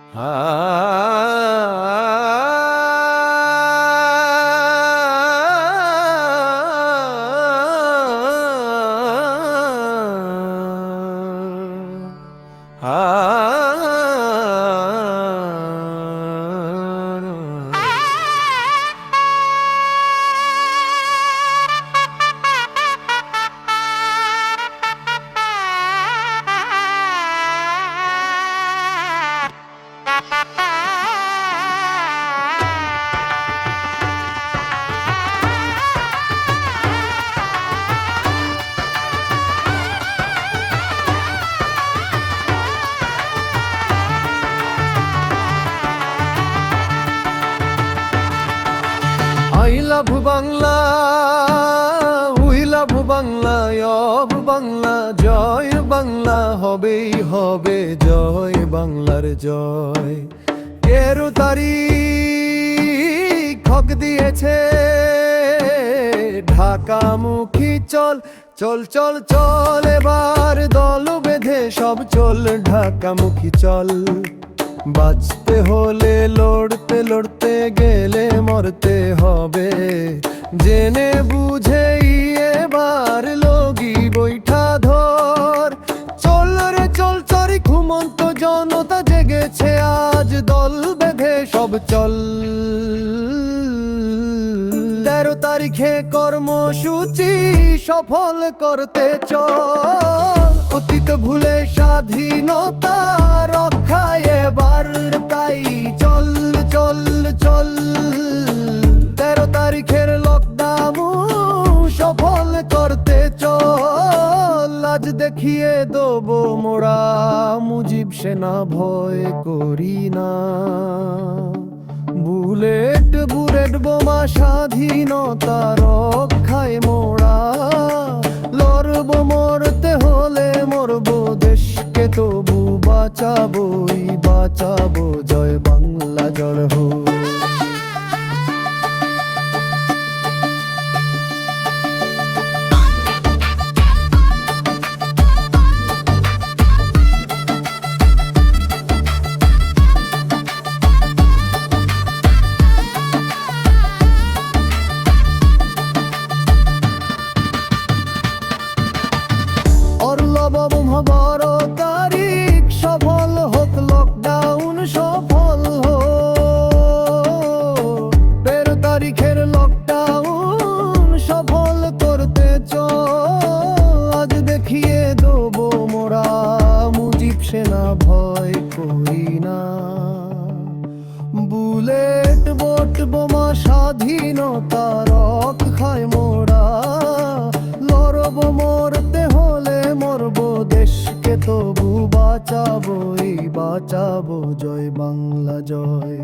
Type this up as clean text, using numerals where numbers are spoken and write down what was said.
I love Bangla, we love Bangla, অব বাংলা, জয় বাংলা, হবেই হবে জয় বাংলার জয়। 13 তারিখ হক দিয়েছে ঢাকামুখী চল চল চল চল, এবার দল বেঁধে সব চল ঢাকামুখী চল। বাঁচতে হলে লড়তে লড়তে গেলে মরতে হবে, জেনে বুঝেই এবার লগি বৈঠা ধর। চল রে চল চরি ঘুমন্ত জনতা জেগেছে আজ, দল বেঁধে সব চল। 13 তারিখে কর্মসূচি সফল করতে চল, অতীত ভুলে স্বাধীনতা রক্ষায় এবার তাই চল চল চল। 13 তারিখের লকডাউন সফল করতে চল, আজ দেখিয়ে দেবো মোরা মুজিব সেনা ভয় করি না। বুলেট বুলেট বোমা স্বাধীনতা রক্ষায় মোরা লড়ব, মরতে হলে মরব, দেশকে তবু বাঁচাবোই বাঁচাবো, জয় বাংলা জয় হোক। বড় তারিখ সফল হোক, লকডাউন সফল হোক। 13 তারিখের লকডাউন সফল করতে চল, আজ দেখিয়ে দেবো মোরা মুজিব সেনা ভয় করি না। বুলেট বোট বোমা স্বাধীনতা রক্ষায় মোরা লড়ব, মরতে হলে মরব, দেশকে তবু বাঁচাবোই বাঁচাবো, জয় বাংলা জয়।